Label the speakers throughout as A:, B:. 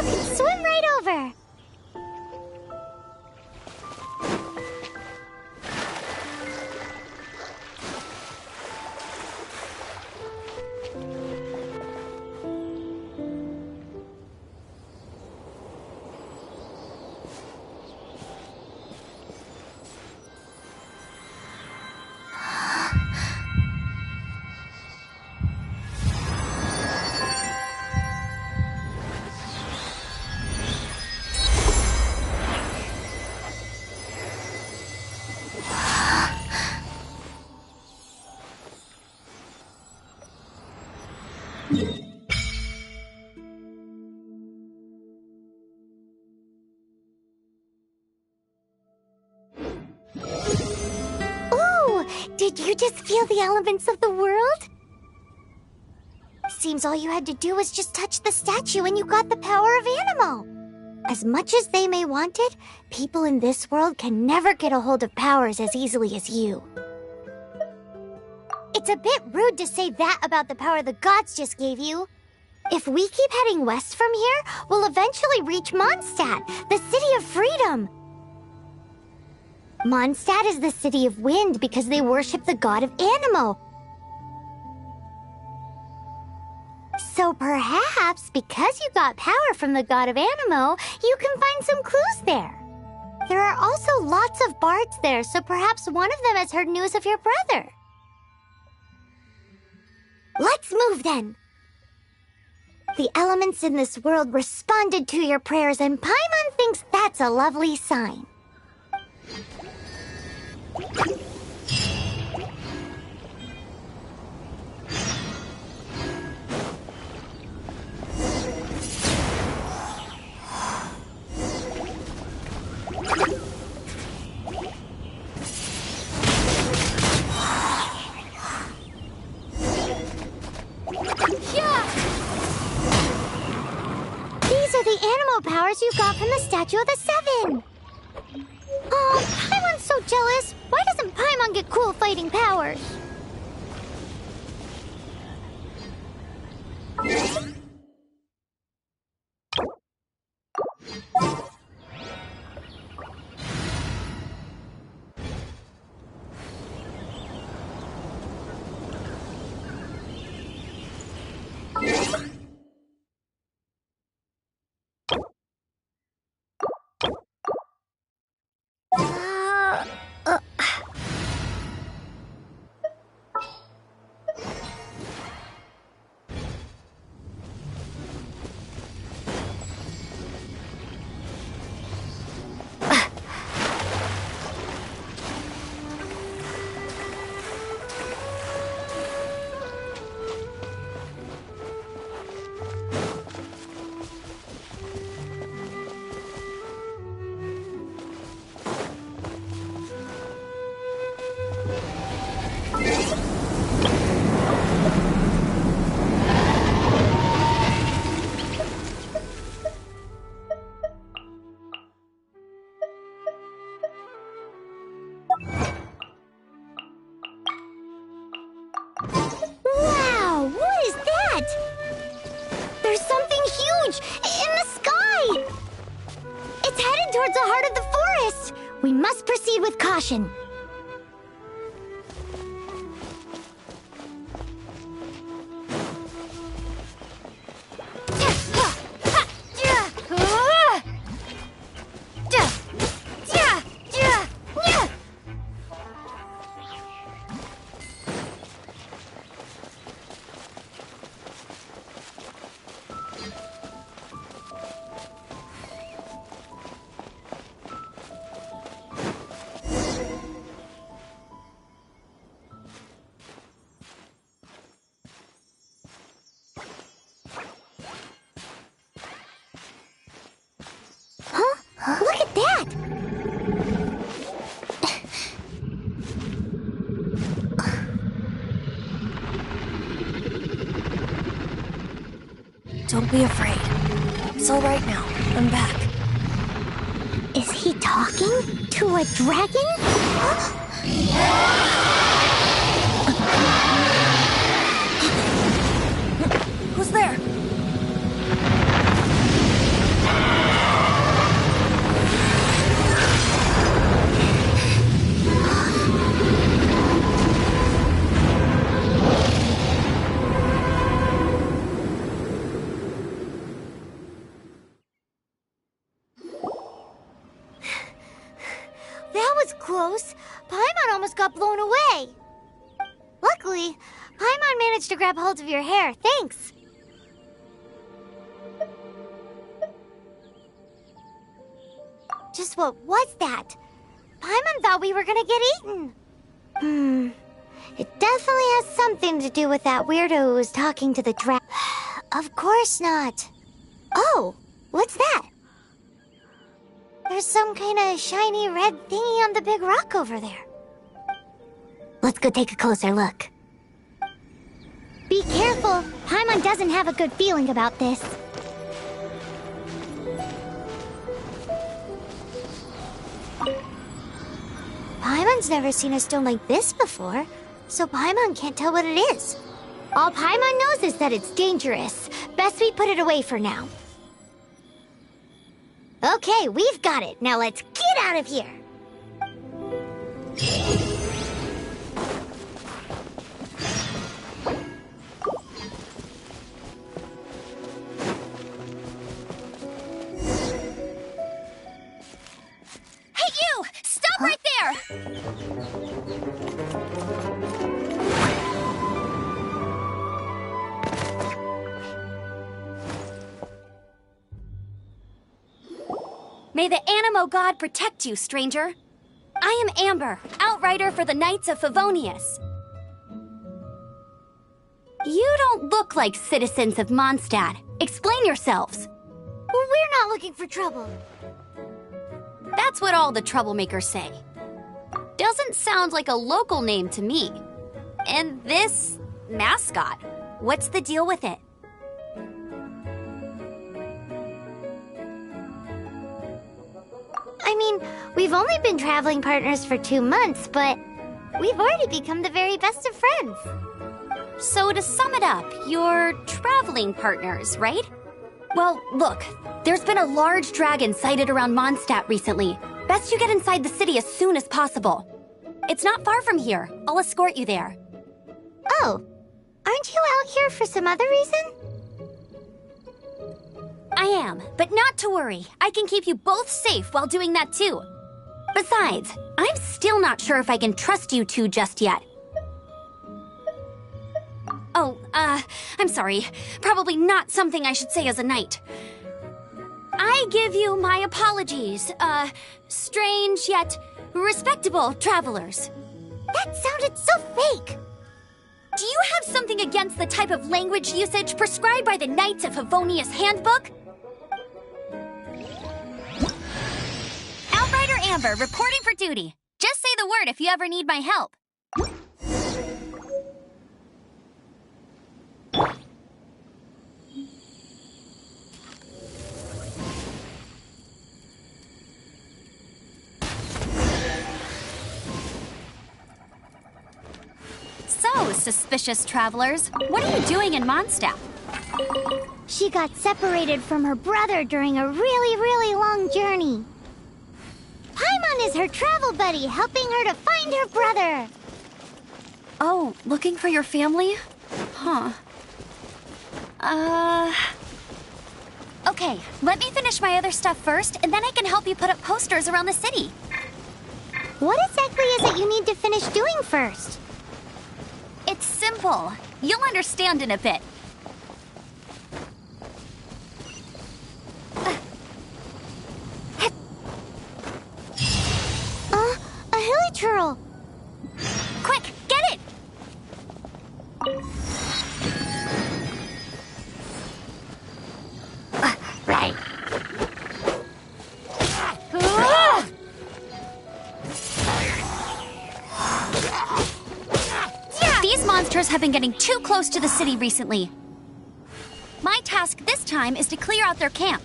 A: can swim right over. Did you just feel the elements of the world? Seems all you had to do was just touch the statue and you got the power of Animo. As much as they may want it, people in this world can never get a hold of powers as easily as you. It's a bit rude to say that about the power the gods just gave you. If we keep heading west from here, we'll eventually reach Mondstadt, the city of freedom. Mondstadt is the city of wind because they worship the god of Animo. So perhaps, because you got power from the god of Animo, you can find some clues there. There are also lots of bards there, so perhaps one of them has heard news of your brother. Let's move then. The elements in this world responded to your prayers, and Paimon thinks that's a lovely sign. These are the animal powers you got from the Statue of the Seven. Oh, Paimon's so jealous. Why doesn't Paimon get cool fighting powers? Wow, what is that? There's something huge in the sky! It's headed towards the heart of the forest! We must proceed with caution. Look at that!
B: Don't be afraid. It's all right now. I'm back.
A: Is he talking to a dragon?
B: Who's there?
A: close. Paimon almost got blown away. Luckily, Paimon managed to grab hold of your hair. Thanks. Just what was that? Paimon thought we were gonna get eaten. It definitely has something to do with that weirdo who was talking to the dragon. Of course not. Oh, what's that? There's some kind of shiny red thingy on the big rock over there. Let's go take a closer look. Be careful. Paimon doesn't have a good feeling about this. Paimon's never seen a stone like this before, so Paimon can't tell what it is. All Paimon knows is that it's dangerous. Best we put it away for now. Okay, we've got it. Now let's get out of here.
C: Hey, you! Stop right there! May the Animo God protect you, stranger. I am Amber, outrider for the Knights of Favonius. You don't look like citizens of Mondstadt. Explain yourselves.
A: We're not looking for trouble.
C: That's what all the troublemakers say. Doesn't sound like a local name to me. And this mascot, what's the deal with it?
A: I mean, we've only been traveling partners for 2 months, but we've already become the very best of friends.
C: So to sum it up, you're traveling partners, right? Well, look, there's been a large dragon sighted around Mondstadt recently. Best you get inside the city as soon as possible. It's not far from here. I'll escort you there.
A: Oh, aren't you out here for some other reason?
C: I am, but not to worry. I can keep you both safe while doing that too. Besides, I'm still not sure if I can trust you two just yet. Oh, I'm sorry. Probably not something I should say as a knight. I give you my apologies, strange yet respectable travelers.
A: That sounded so fake.
C: Do you have something against the type of language usage prescribed by the Knights of Favonius Handbook? Outrider Amber, reporting for duty. Just say the word if you ever need my help. So, suspicious travelers, what are you doing in Mondstadt?
A: She got separated from her brother during a really long journey. Paimon is her travel buddy, helping her to find her brother.
C: Oh, looking for your family? Huh. Okay, let me finish my other stuff first, and then I can help you put up posters around the city.
A: What exactly is it you need to finish doing first?
C: It's simple. You'll understand in a bit.
A: A hilichurl.
C: Quick, get it!
A: Right.
C: These monsters have been getting too close to the city recently. My task this time is to clear out their camp.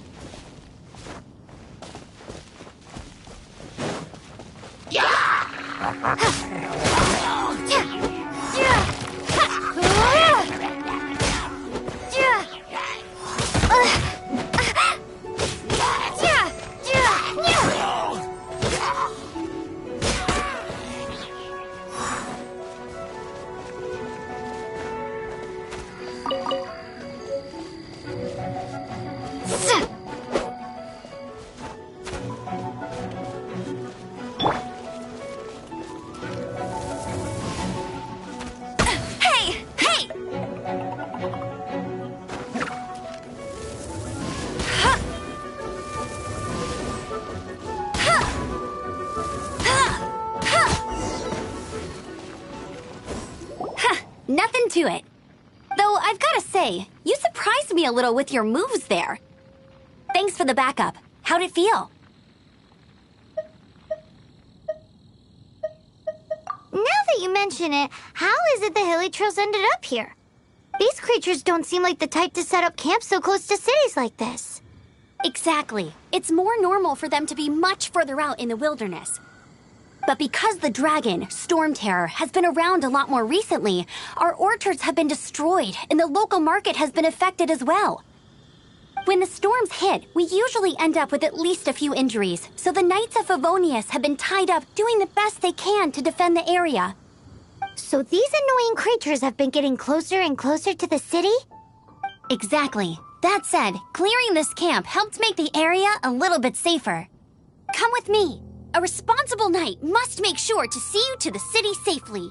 C: into it. Though I've gotta say, you surprised me a little with your moves there. Thanks for the backup. How'd it feel?
A: Now that you mention it, how is it the Hilichurls ended up here? These creatures don't seem like the type to set up camp so close to cities like this.
C: Exactly. It's more normal for them to be much further out in the wilderness. But because the dragon, Storm Terror, has been around a lot more recently, our orchards have been destroyed and the local market has been affected as well. When the storms hit, we usually end up with at least a few injuries, so the Knights of Favonius have been tied up doing the best they can to defend the area.
A: So these annoying creatures have been getting closer and closer to the city?
C: Exactly. That said, clearing this camp helped make the area a little bit safer. Come with me. A responsible knight must make sure to see you to the city safely.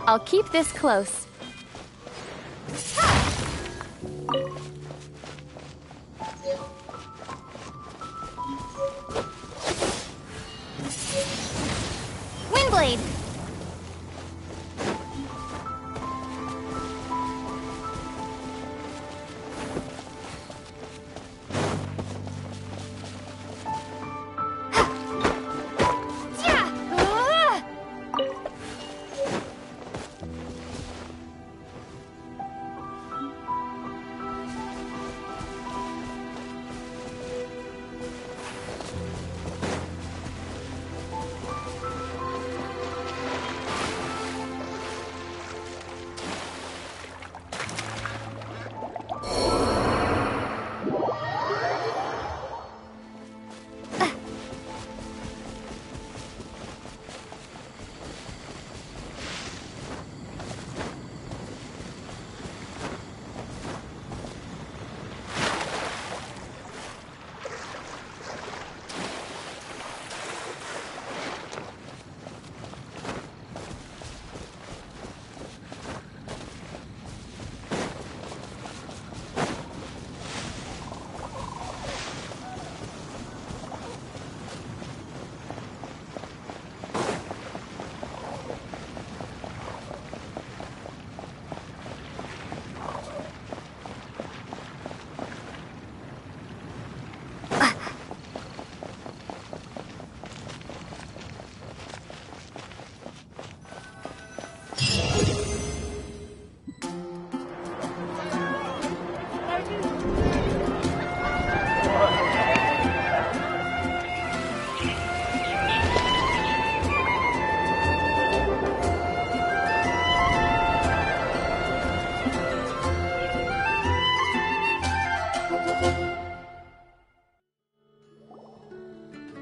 D: I'll keep this close.
C: Windblade!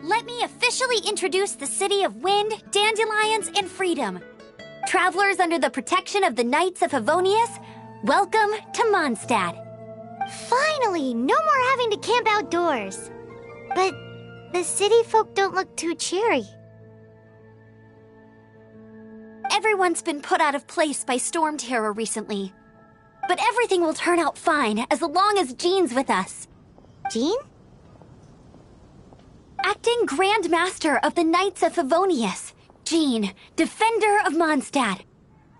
C: Let me officially introduce the city of wind, dandelions, and freedom. Travelers under the protection of the Knights of Favonius, welcome to Mondstadt.
A: Finally, no more having to camp outdoors. But the city folk don't look too cheery.
C: Everyone's been put out of place by Storm Terror recently. But everything will turn out fine as long as Jean's with us.
A: Jean?
C: Acting Grand Master of the Knights of Favonius, Jean, Defender of Mondstadt.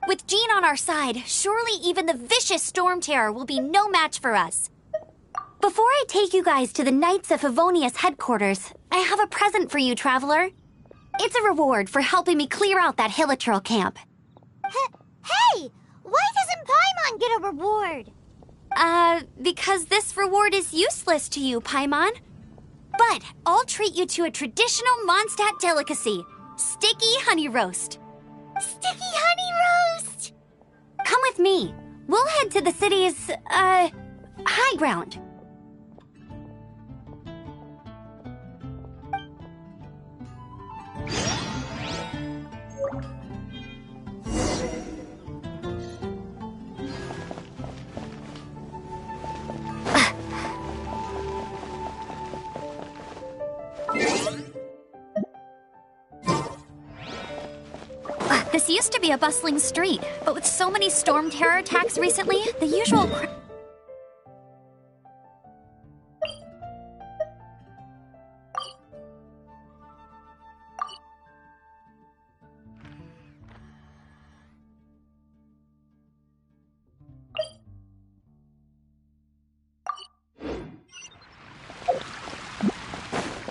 C: With Jean on our side, surely even the vicious Storm Terror will be no match for us. Before I take you guys to the Knights of Favonius headquarters, I have a present for you, Traveler. It's a reward for helping me clear out that Hilichurl camp.
A: Hey! Why doesn't Paimon get a reward?
C: Because this reward is useless to you, Paimon. But I'll treat you to a traditional Mondstadt delicacy, sticky honey roast.
A: Sticky honey roast!
C: Come with me. We'll head to the city's, high ground. This used to be a bustling street, but with so many Storm Terror attacks recently, the usual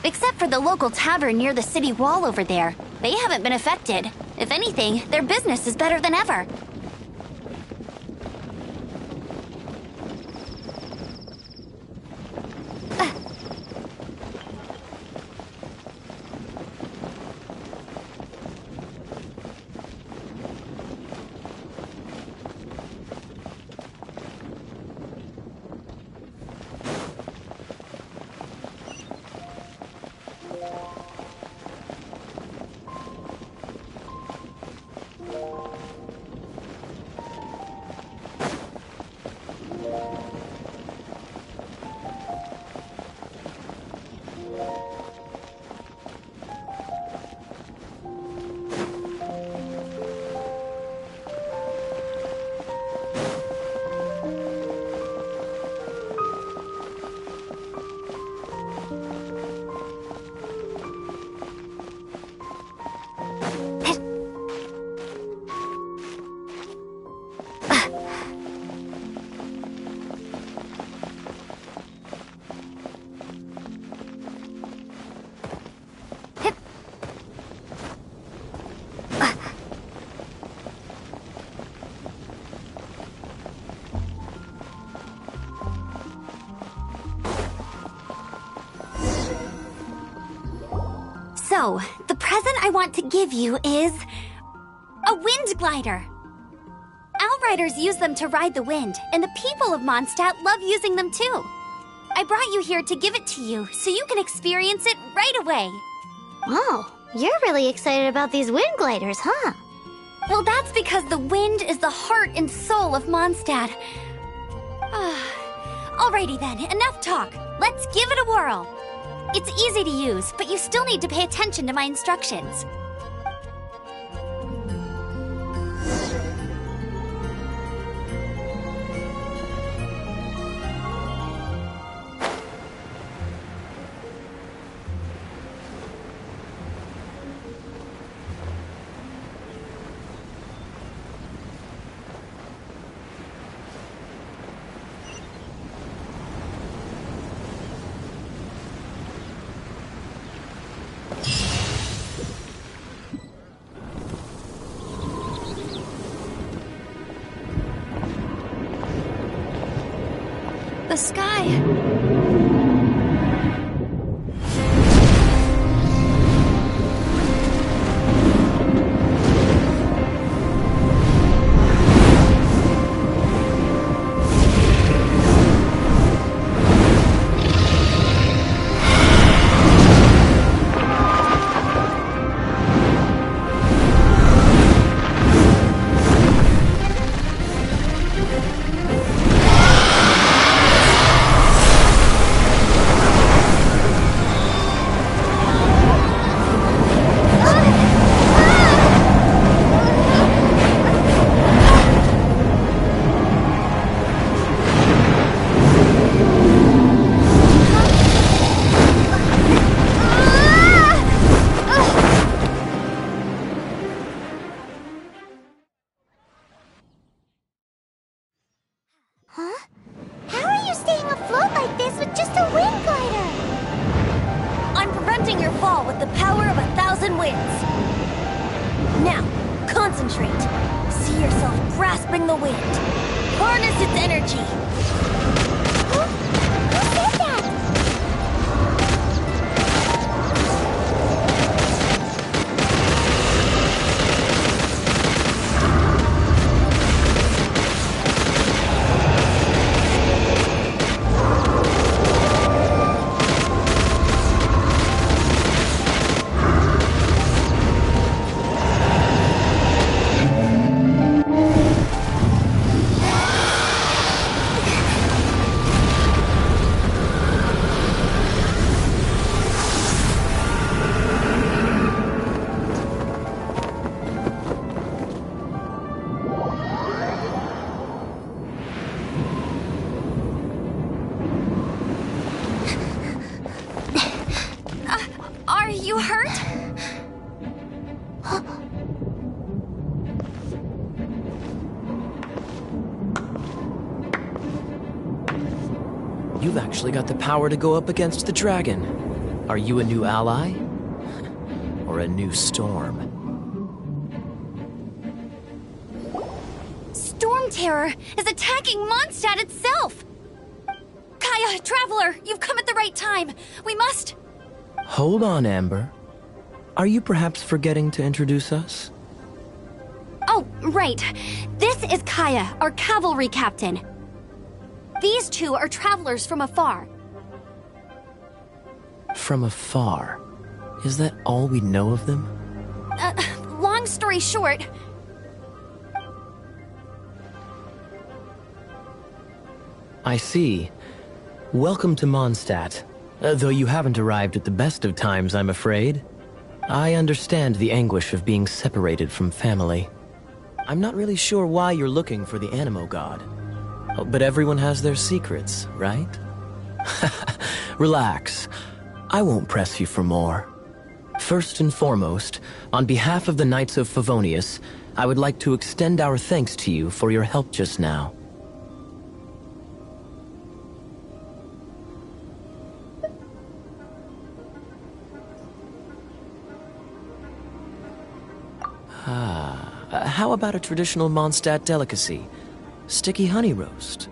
C: Except for the local tavern near the city wall over there. They haven't been affected. If anything, their business is better than ever. So, the present I want to give you is a wind glider. Outriders use them to ride the wind, and the people of Mondstadt love using them too. I brought you here to give it to you, so you can experience it right away.
A: Oh, you're really excited about these wind gliders, huh?
C: Well, that's because the wind is the heart and soul of Mondstadt. Alrighty then, enough talk. Let's give it a whirl. It's easy to use, but you still need to pay attention to my instructions. The sky.
A: Huh? How are you staying afloat like this with just a wind glider?
B: I'm preventing your fall with the power of 1,000 winds. Now, concentrate. See yourself grasping the wind. Harness its energy.
A: Who said that?
C: Are you hurt?
E: You've actually got the power to go up against the dragon. Are you a new ally? Or a new storm?
C: Storm Terror is attacking Mondstadt itself! Kaya, Traveler, you've come at the right time. We must...
E: Hold on, Amber. Are you perhaps forgetting to introduce us?
C: Oh, right. This is Kaya, our cavalry captain. These two are travelers from afar.
E: From afar? Is that all we know of them?
C: Long story short...
E: I see. Welcome to Mondstadt. Though you haven't arrived at the best of times, I'm afraid. I understand the anguish of being separated from family. I'm not really sure why you're looking for the Animo God. Oh, but everyone has their secrets, right? Relax. I won't press you for more. First and foremost, on behalf of the Knights of Favonius, I would like to extend our thanks to you for your help just now. How about a traditional Mondstadt delicacy? Sticky honey roast.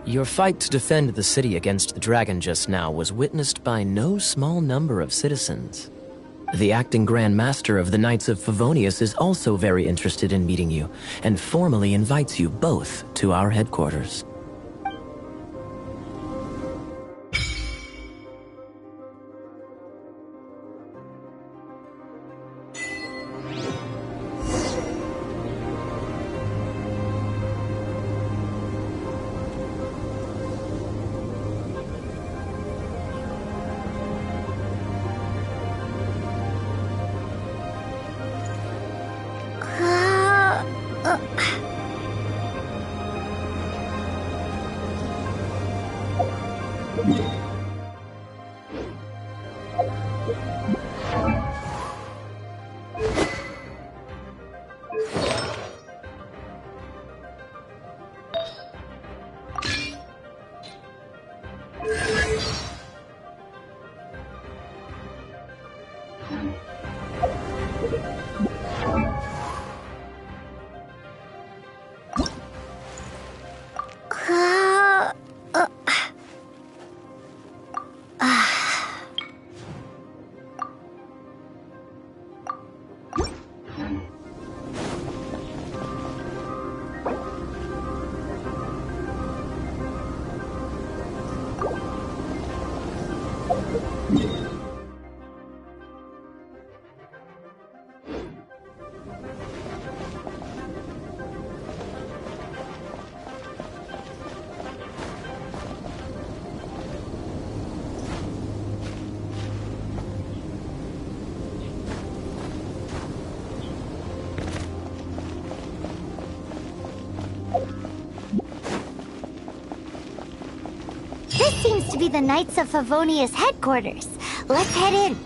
E: Your fight to defend the city against the dragon just now was witnessed by no small number of citizens. The acting Grand Master of the Knights of Favonius is also very interested in meeting you, and formally invites you both to our headquarters.
A: This seems to be the Knights of Favonius headquarters. Let's head in.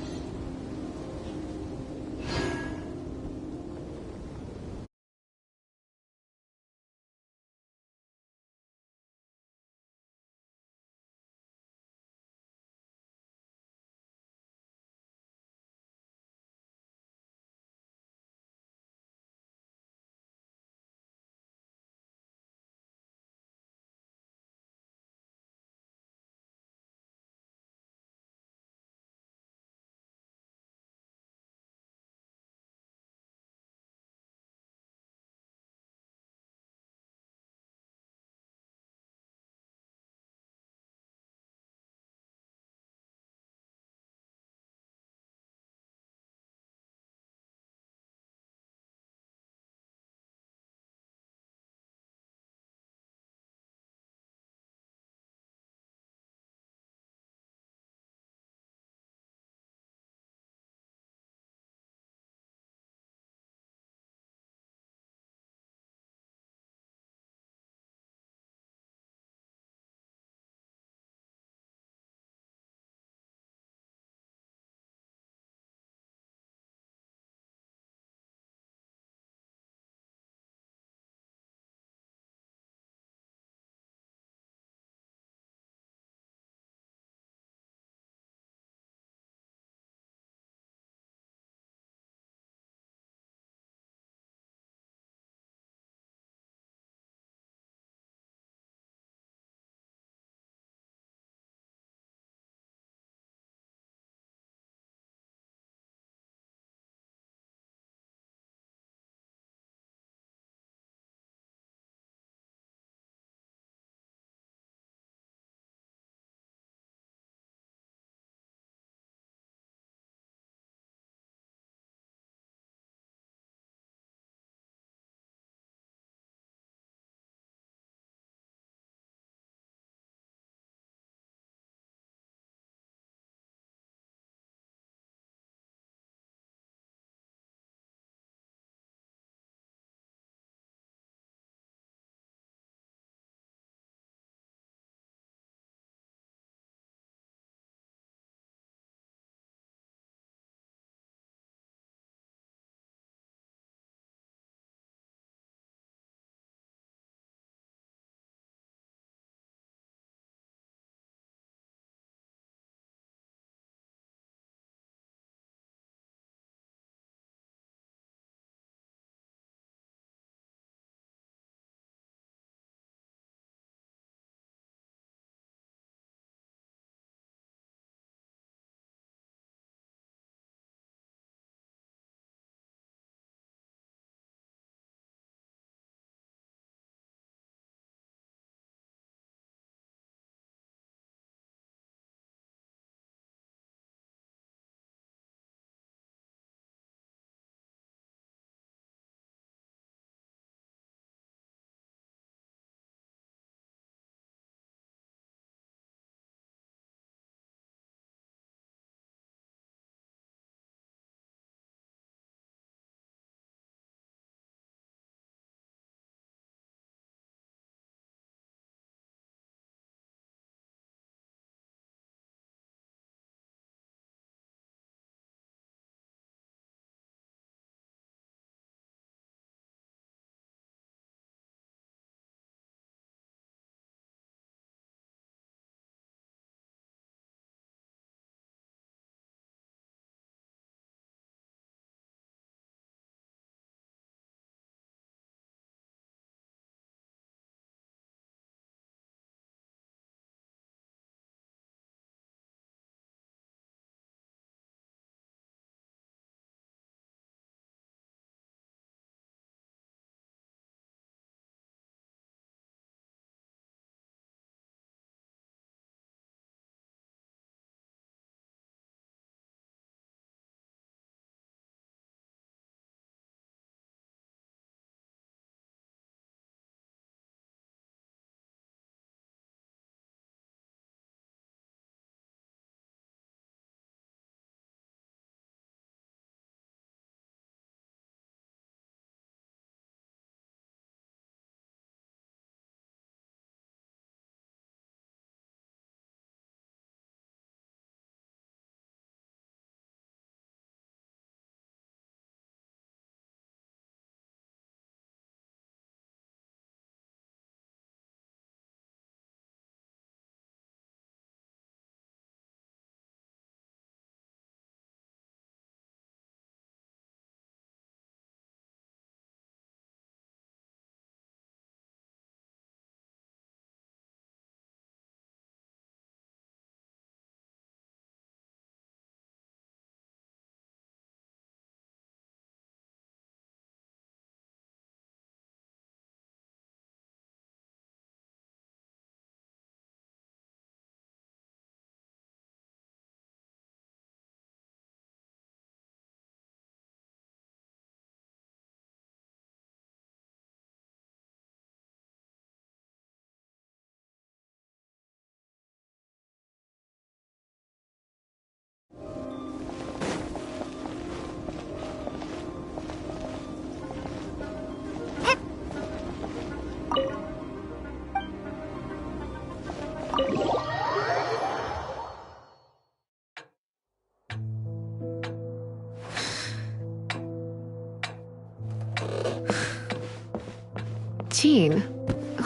F: Jean,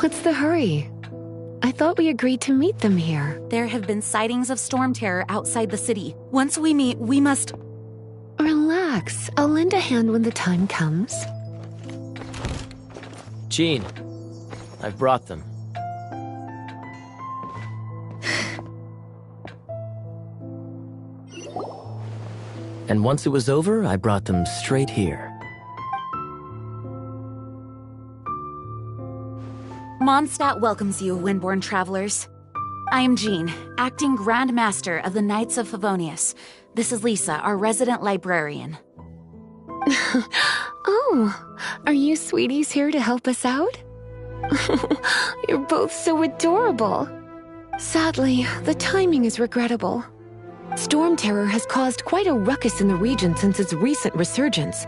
F: what's the hurry? I thought we agreed to meet them here.
G: There have been sightings of storm terror outside the city. Once we meet, we must...
F: Relax. I'll lend a hand when the time comes.
E: Jean, I've brought them. And once it was over, I brought them straight here.
G: Mondstadt welcomes you, Windborn travelers. I am Jean, acting Grand Master of the Knights of Favonius. This is Lisa, our resident librarian.
F: Oh, are you sweeties here to help us out? You're both so adorable. Sadly, the timing is regrettable. Storm terror has caused quite a ruckus in the region since its recent resurgence.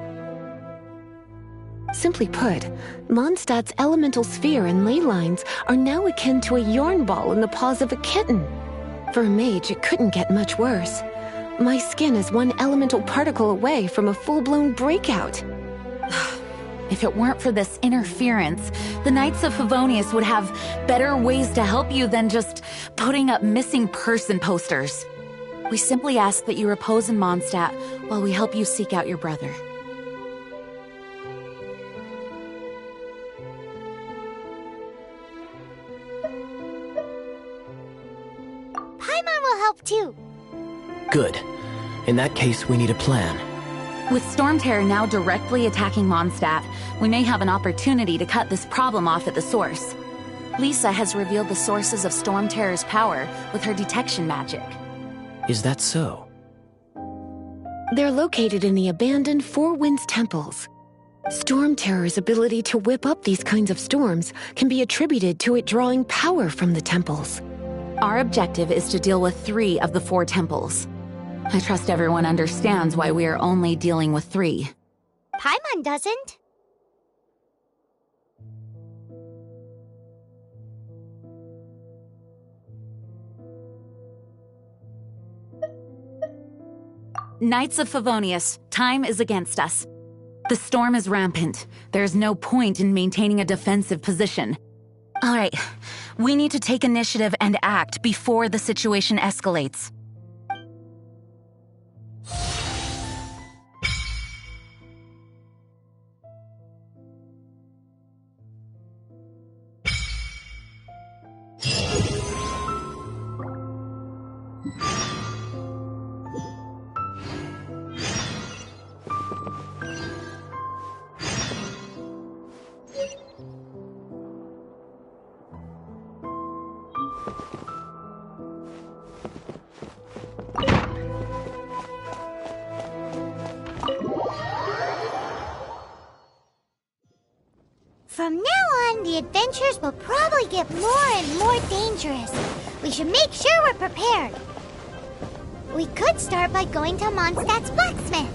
F: Simply put, Mondstadt's elemental sphere and ley lines are now akin to a yarn ball in the paws of a kitten. For a mage, it couldn't get much worse. My skin is one elemental particle away from a full-blown breakout.
G: If it weren't for this interference, the Knights of Favonius would have better ways to help you than just putting up missing person posters. We simply ask that you repose in Mondstadt while we help you seek out your brother.
A: Paimon will help too.
E: Good. In that case, we need a plan.
G: With Storm Terror now directly attacking Mondstadt, we may have an opportunity to cut this problem off at the source. Lisa has revealed the sources of Storm Terror's power with her detection magic.
E: Is that so?
F: They're located in the abandoned Four Winds temples. Storm Terror's ability to whip up these kinds of storms can be attributed to it drawing power from the temples.
G: Our objective is to deal with 3 of the 4 temples. I trust everyone understands why we are only dealing with 3.
A: Paimon doesn't.
G: Knights of Favonius, time is against us. The storm is rampant. There's no point in maintaining a defensive position. All right, we need to take initiative and act before the situation escalates.
A: From now on, the adventures will probably get more and more dangerous. We should make sure we're prepared. We could start by going to Mondstadt's blacksmith.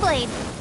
C: Wingblade!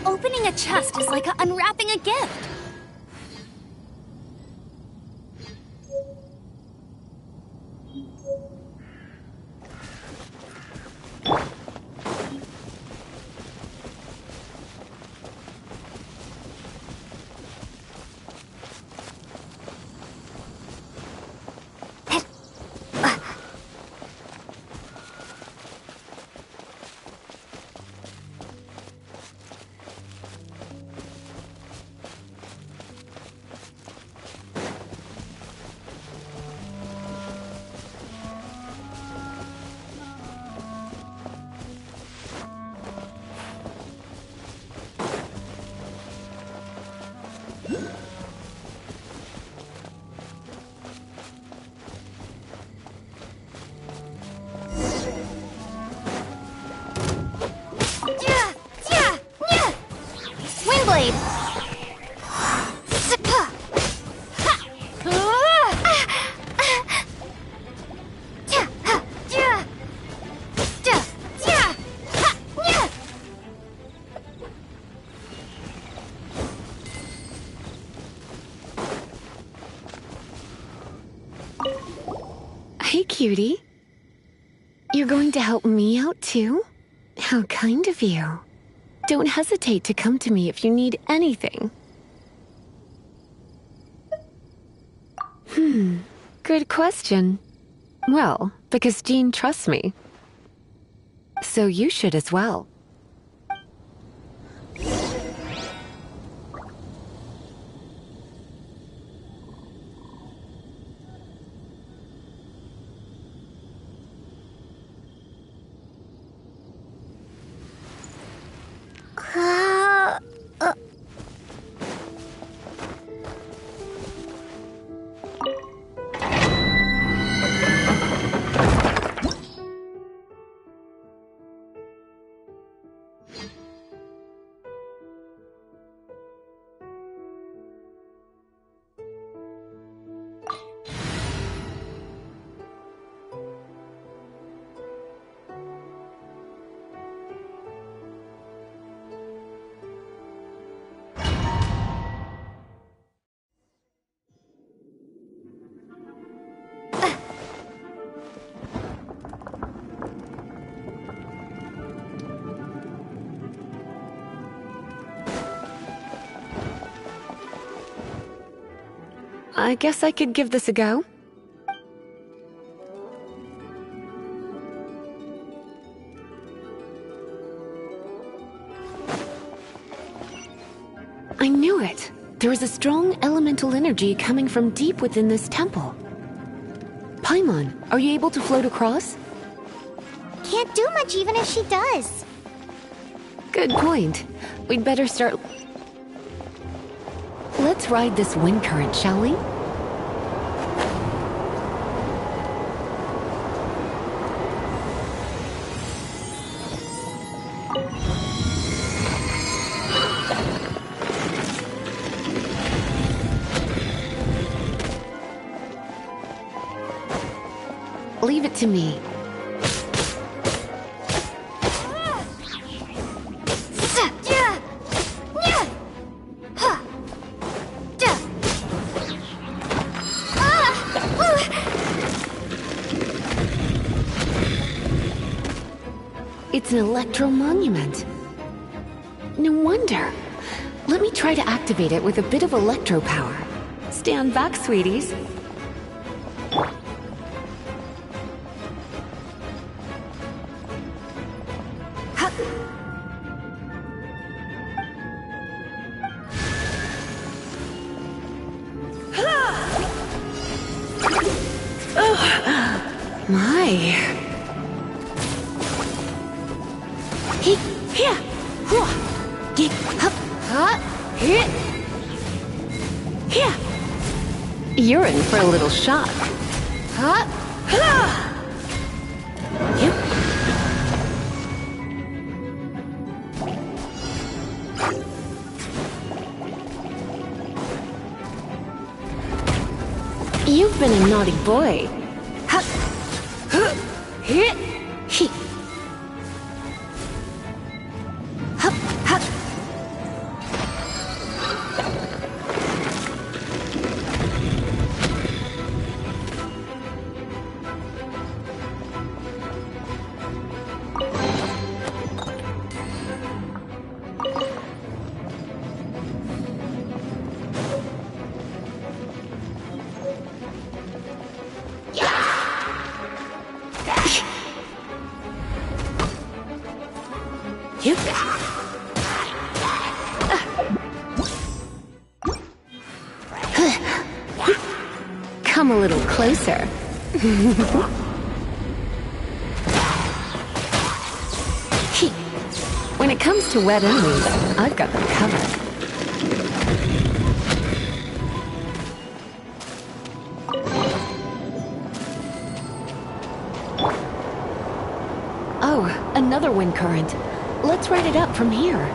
C: Opening a chest is like unwrapping a gift. Wingblade!
F: Hey, cutie. You're going to help me out, too? How kind of you. Don't hesitate to come to me if you need anything. Good question. Well, because Jean trusts me. So you should as well. I guess I could give this a go. I knew it. There is a strong elemental energy coming from deep within this temple. Paimon, are you able to float across?
A: Can't do much even if she does.
F: Good point. We'd better start... Let's ride this wind current, shall we? Leave it to me. It's an electro monument. No wonder. Let me try to activate it with a bit of electro power. Stand back, sweeties. My. You're in for a little shock. You've been a naughty boy. Come a little closer. When it comes to wet enemies, I've got them covered. Oh, another wind current. Let's ride it up from here.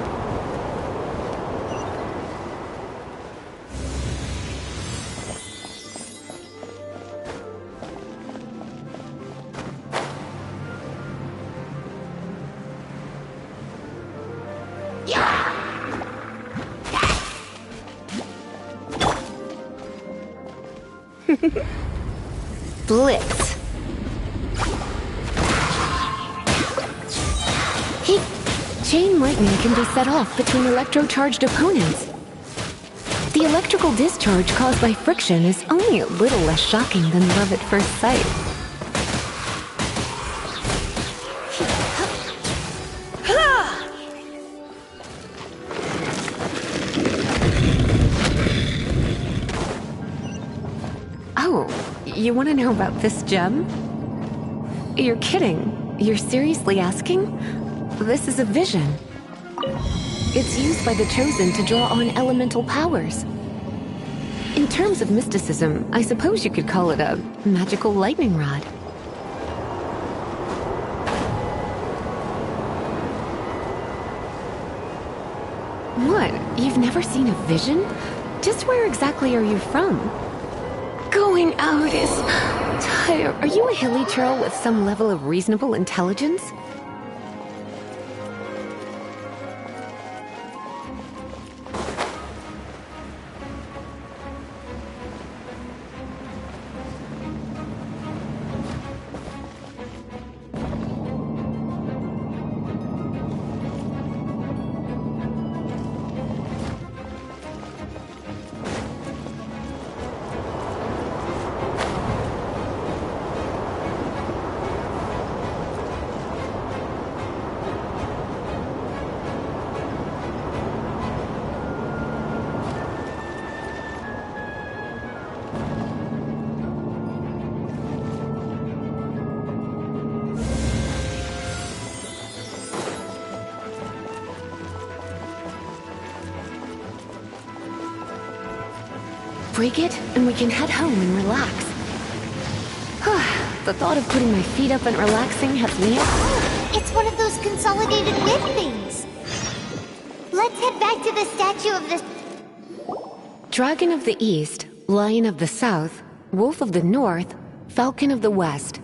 F: Blitz. Chain lightning can be set off between electro-charged opponents. The electrical discharge caused by friction is only a little less shocking than love at first sight. Oh, you want to know about this gem? You're kidding. You're seriously asking? This is a vision. It's used by the Chosen to draw on elemental powers. In terms of mysticism, I suppose you could call it a magical lightning rod. What? You've never seen a vision? Just where exactly are you from? Going out is tired. Are you a hilly churl with some level of reasonable intelligence? break it, and we can head home and relax. The thought of putting my feet up and relaxing has me up.
A: Oh, it's one of those consolidated whip things. Let's head back to the statue of the...
F: Dragon of the East, Lion of the South, Wolf of the North, Falcon of the West.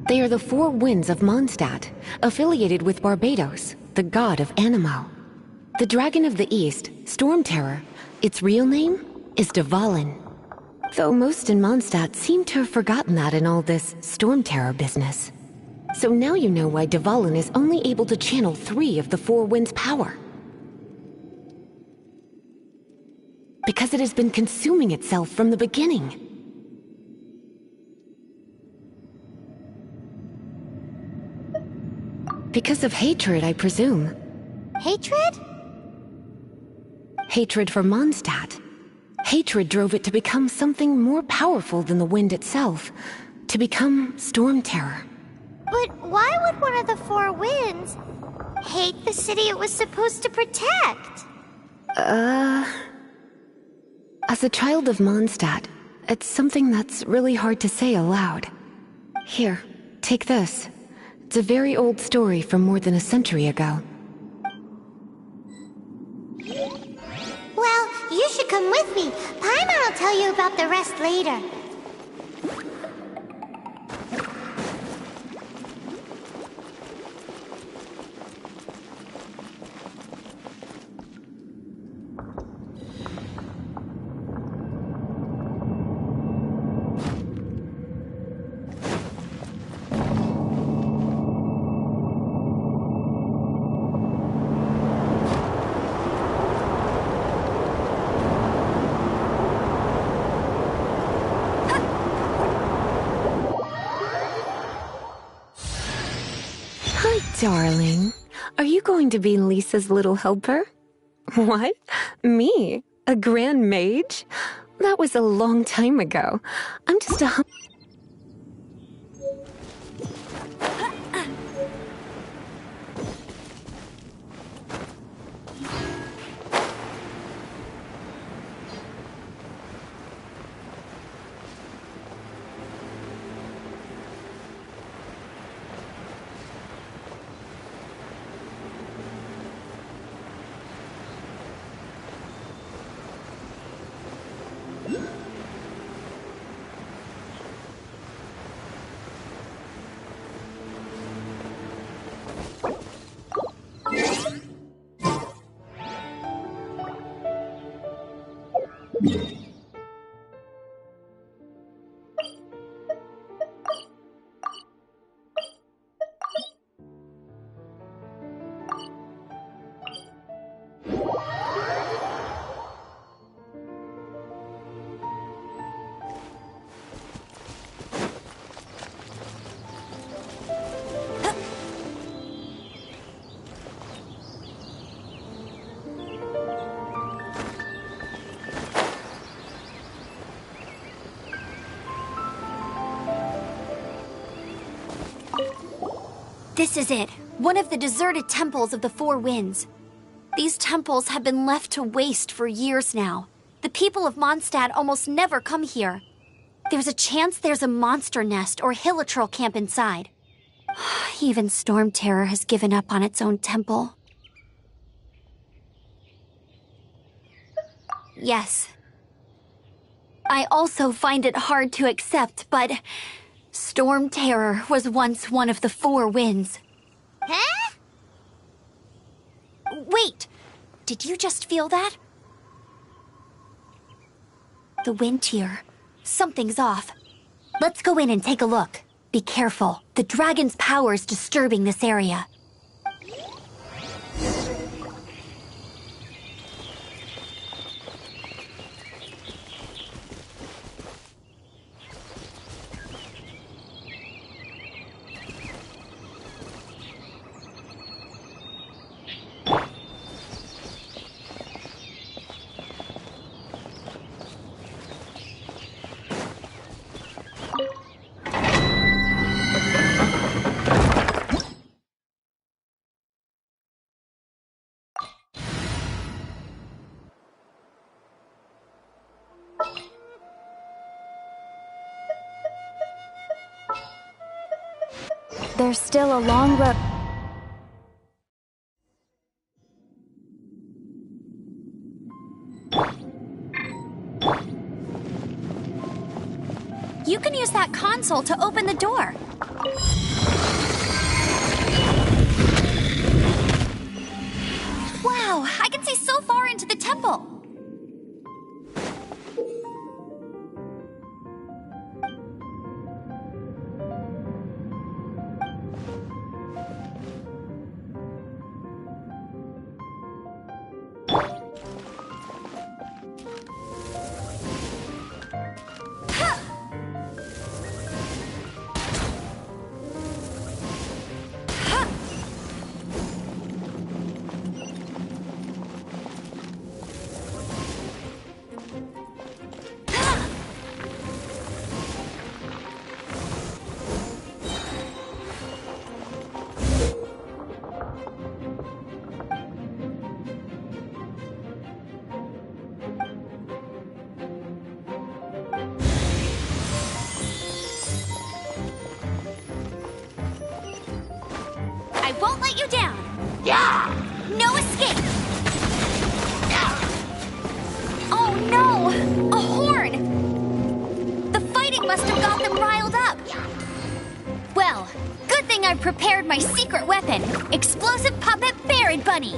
F: They are the four winds of Mondstadt, affiliated with Barbados, the god of Anemo. The Dragon of the East, Storm Terror, its real name is Dvalin. Though most in Mondstadt seem to have forgotten that in all this Storm Terror business. So now you know why Dvalin is only able to channel 3 of the four winds' power. Because it has been consuming itself from the beginning. Because of hatred, I presume.
A: Hatred?
F: Hatred for Mondstadt. Hatred drove it to become something more powerful than the wind itself. To become Storm Terror.
A: But why would one of the four winds hate the city it was supposed to protect?
F: As a child of Mondstadt, it's something that's really hard to say aloud. Here, take this. It's a very old story from more than a century ago.
A: Well, you should come with me. Paimon will tell you about the rest later.
F: Darling, are you going to be Lisa's little helper? What? Me? A grand mage? That was a long time ago. I'm just a
C: This is it. One of the deserted temples of the Four Winds. These temples have been left to waste for years now. The people of Mondstadt almost never come here. There's a chance there's a monster nest or hilitrol camp inside. Even Storm Terror has given up on its own temple. Yes. I also find it hard to accept, but Storm Terror was once one of the Four Winds.
A: Huh?
C: Wait! Did you just feel that? The wind here. Something's off. Let's go in and take a look. Be careful. The dragon's power is disturbing this area.
D: There's still a long road.
C: You can use that console to open the door. Wow, I can see so far into the temple. I won't let you down. Yeah! No escape! Oh no! A horn! The fighting must have got them riled up. Well, good thing I prepared my secret weapon, explosive puppet Barrett Bunny.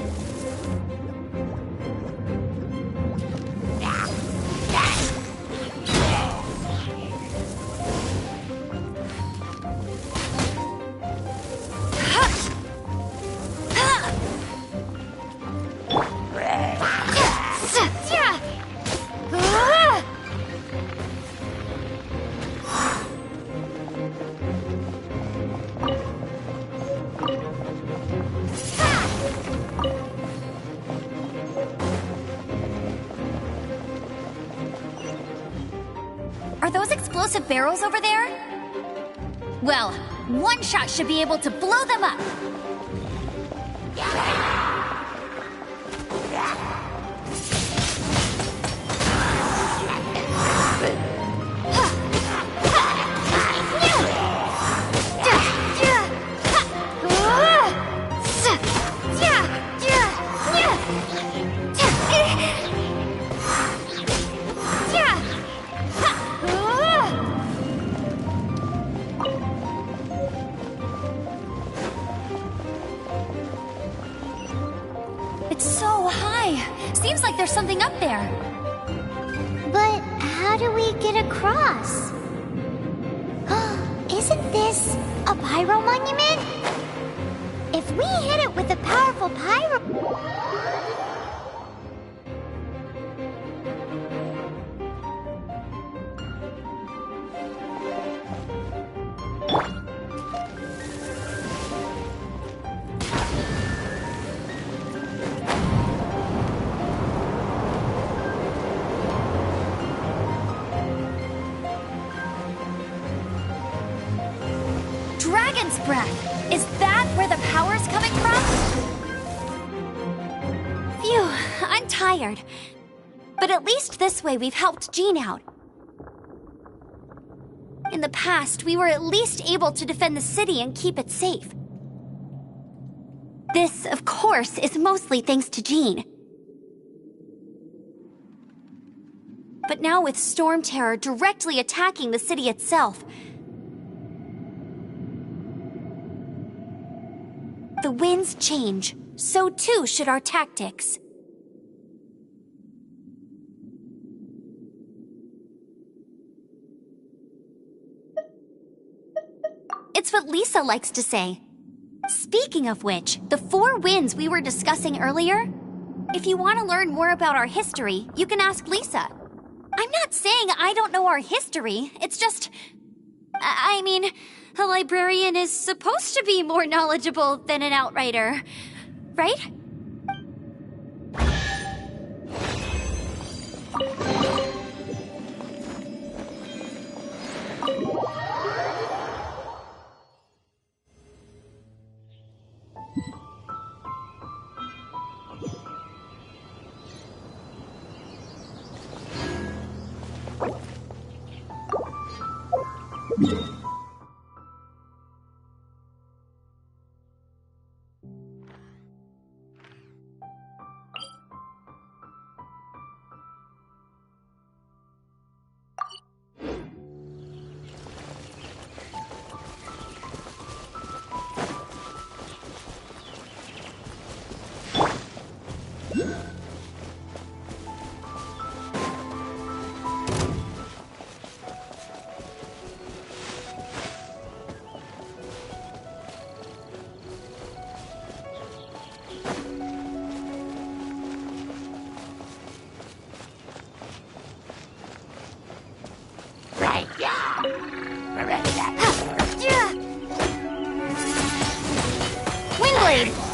C: Are those explosive barrels over there? Well, one shot should be able to blow them up. It's so high. Seems like there's something up there.
A: But how do we get across? Isn't this a pyro monument? If we hit it with a powerful pyro...
C: Dragon's breath! Is that where the power's coming from? Phew, I'm tired. But at least this way we've helped Jean out. In the past, we were at least able to defend the city and keep it safe. This, of course, is mostly thanks to Jean. But now with Storm Terror directly attacking the city itself, the winds change, so too should our tactics. It's what Lisa likes to say. Speaking of which, the 4 winds we were discussing earlier, if you want to learn more about our history, you can ask Lisa. I'm not saying I don't know our history, it's just... I mean, a librarian is supposed to be more knowledgeable than an outrider, right?
B: Windblade!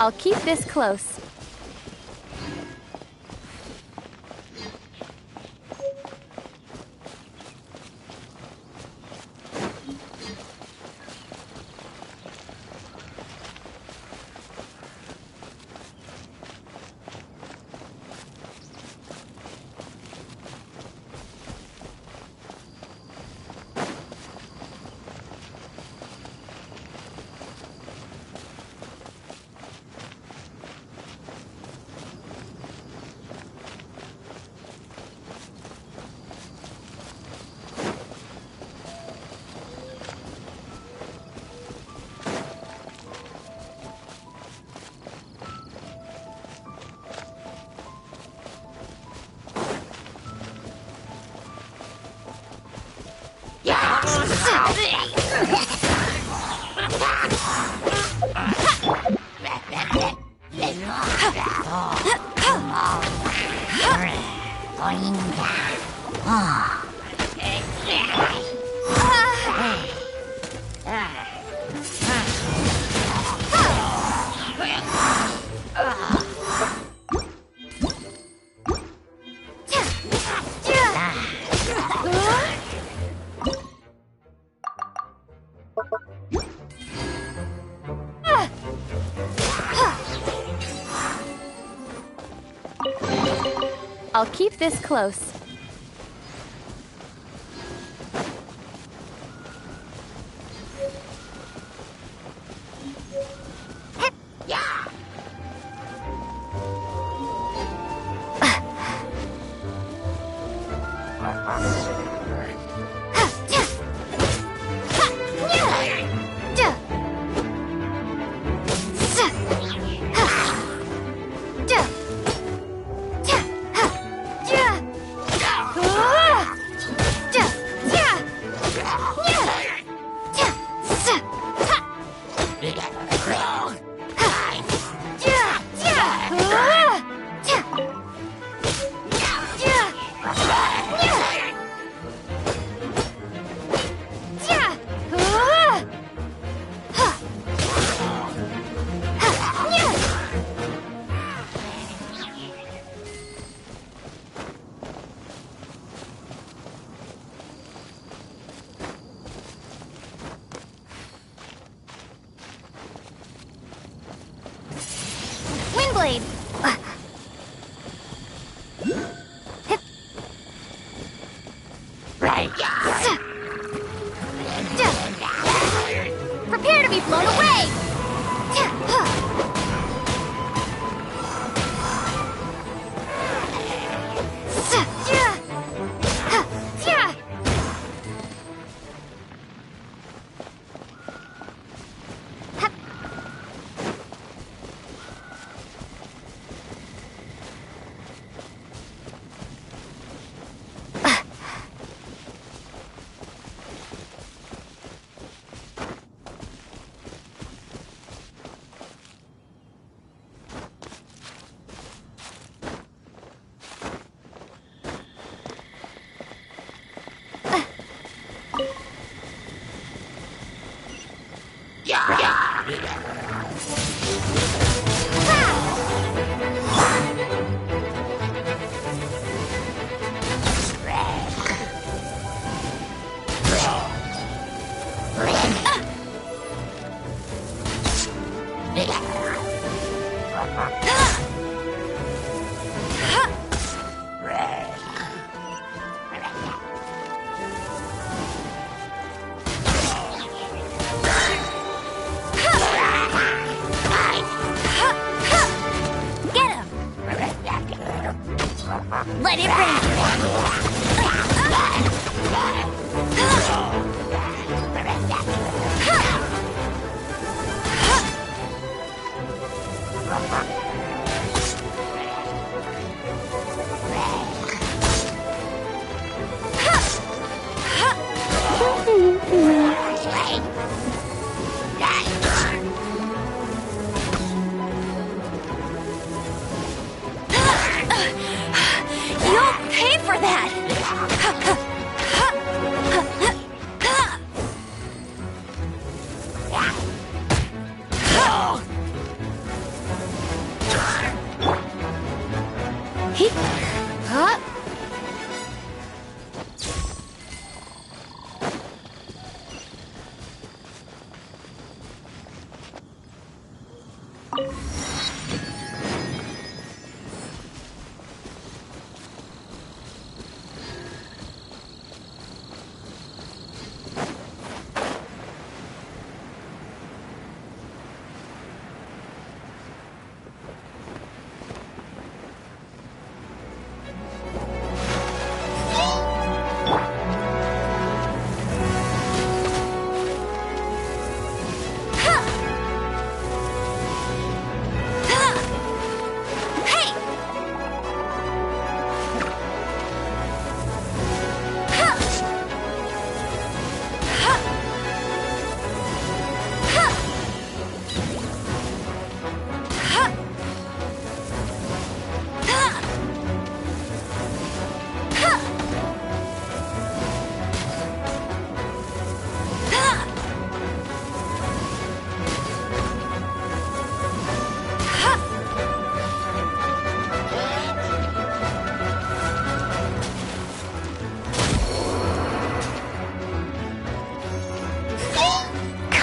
D: I'll keep this close. I'll keep this close.
B: Windblade! Prepare to be blown away! Let it rain!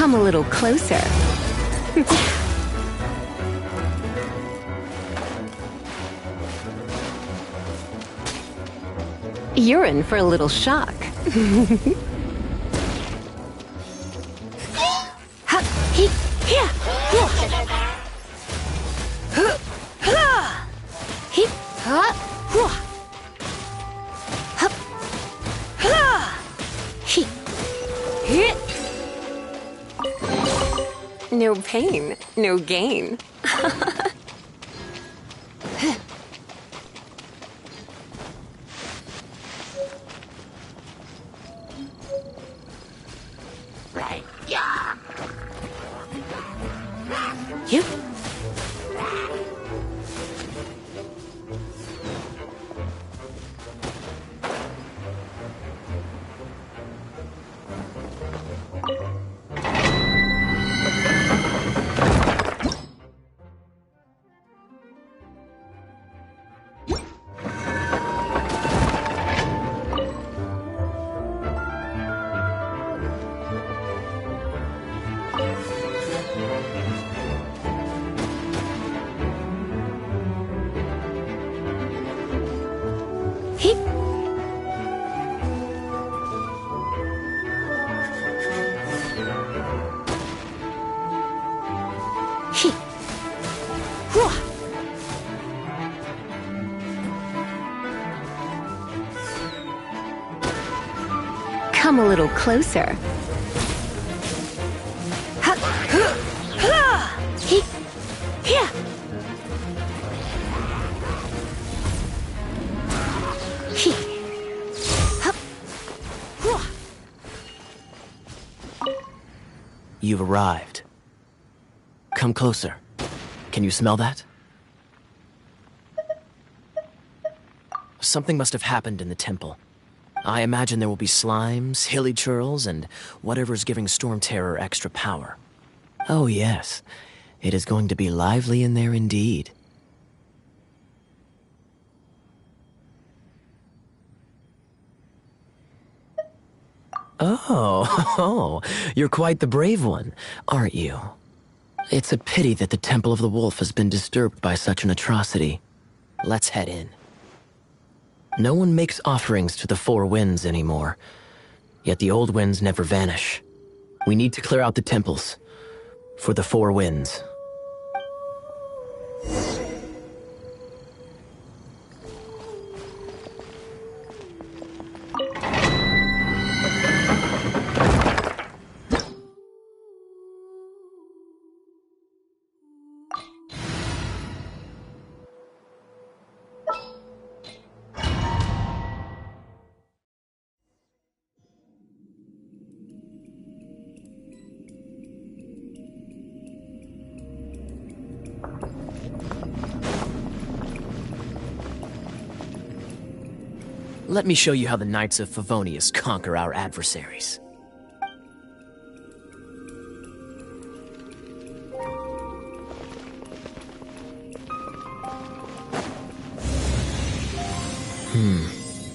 F: Come a little closer. You're in for a little shock. No pain, no gain. Yep. Come a little closer.
E: You've arrived. Come closer. Can you smell that? Something must have happened in the temple. I imagine there will be slimes, hilly churls, and whatever's giving Storm Terror extra power. Oh yes, it is going to be lively in there indeed. Oh, you're quite the brave one, aren't you? It's a pity that the Temple of the Wolf has been disturbed by such an atrocity. Let's head in. No one makes offerings to the Four Winds anymore, yet the old winds never vanish. We need to clear out the temples for the Four Winds. Let me show you how the Knights of Favonius conquer our adversaries.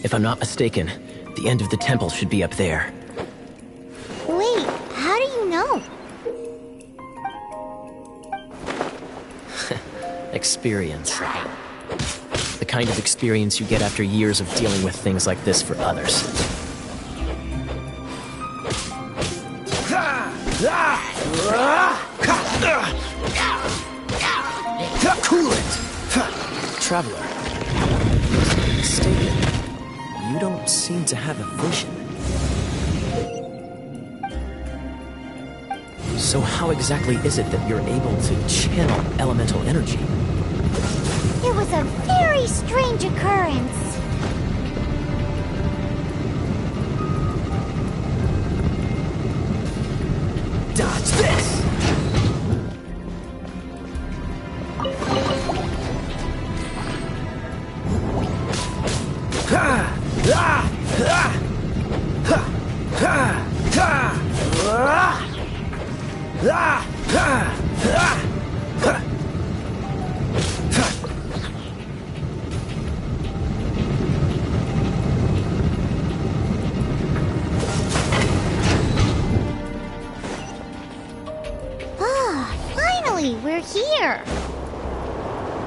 E: If I'm not mistaken, the end of the temple should be up there.
A: Wait, how do you know?
E: Experience. The kind of experience you get after years of dealing with things like this for others. Cool it! Traveler, if I'm not mistaken, you don't seem to have a vision. So how exactly is it that you're able to channel elemental energy?
A: It was a very strange occurrence.
E: Dodge this!
A: Exactly, we're here.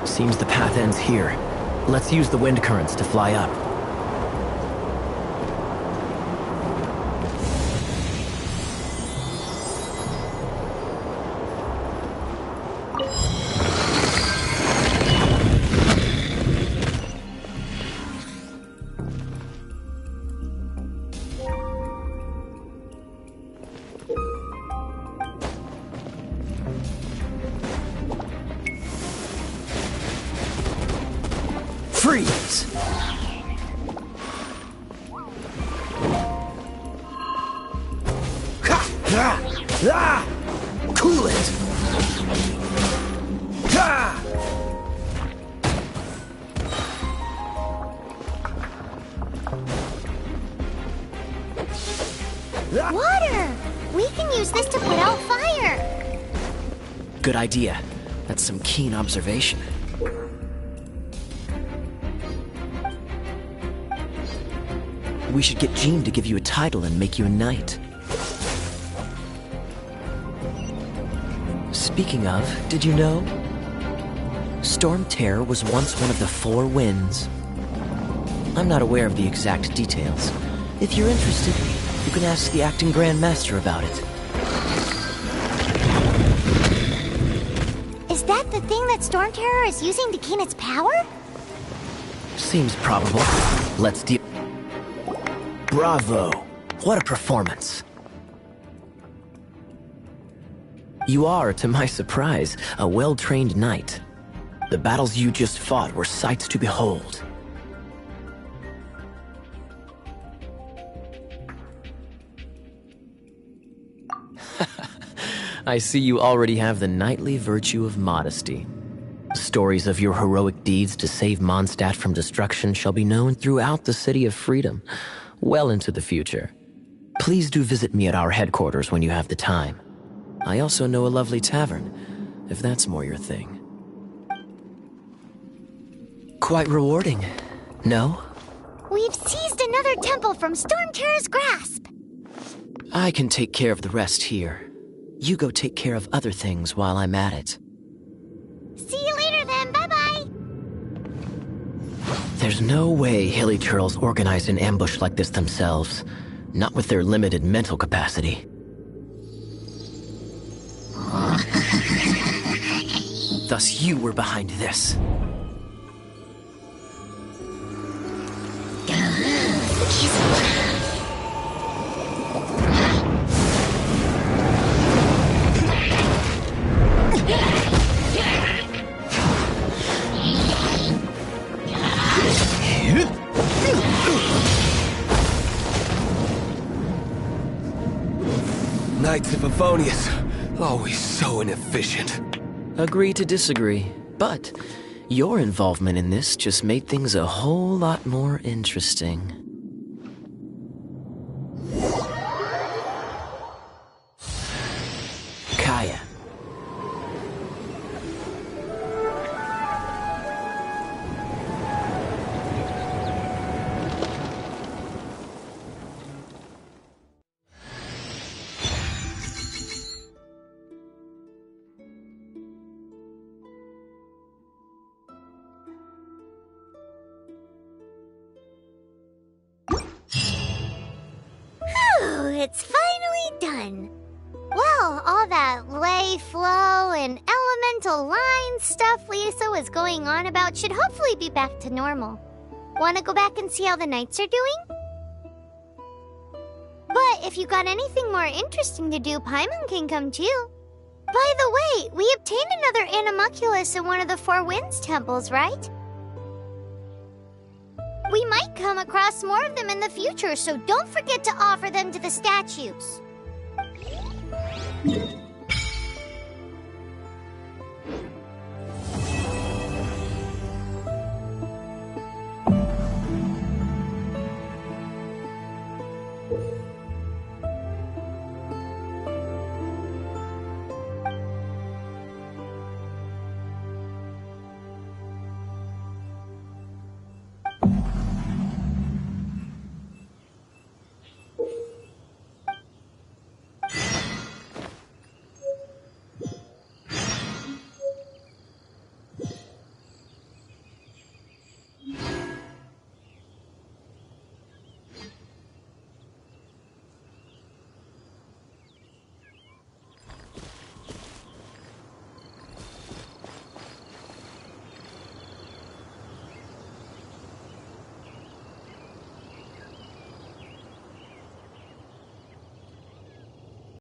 E: Seems the path ends here. Let's use the wind currents to fly up. Freeze! Cool it!
A: Water! We can use this to put out fire.
E: Good idea. That's some keen observation. We should get Jean to give you a title and make you a knight. Speaking of, did you know? Storm Terror was once one of the 4 winds. I'm not aware of the exact details. If you're interested, you can ask the acting Grand Master about it.
A: Is that the thing that Storm Terror is using to gain its power?
E: Seems probable. Let's deal. Bravo! What a performance. You are, to my surprise, a well-trained knight. The battles you just fought were sights to behold. I see you already have the knightly virtue of modesty. Stories of your heroic deeds to save Mondstadt from destruction shall be known throughout the City of Freedom, well into the future. Please do visit me at our headquarters when you have the time. I also know a lovely tavern, if that's more your thing. Quite rewarding, no?
A: We've seized another temple from Storm Terror's grasp.
E: I can take care of the rest here. You go take care of other things while I'm at it.
A: See you later then, bye-bye.
E: There's no way Hilly Turtles organized an ambush like this themselves. Not with their limited mental capacity. Thus you were behind this.
H: Knights of Favonius, always so inefficient.
E: Agree to disagree, but your involvement in this just made things a whole lot more interesting. Kaya.
A: It's finally done. Well, all that lay, flow, and elemental line stuff Lisa was going on about should hopefully be back to normal. Wanna go back and see how the knights are doing? But if you got anything more interesting to do, Paimon can come too. By the way, we obtained another Animalculus in one of the Four Winds temples, right? We might come across more of them in the future, so don't forget to offer them to the statues.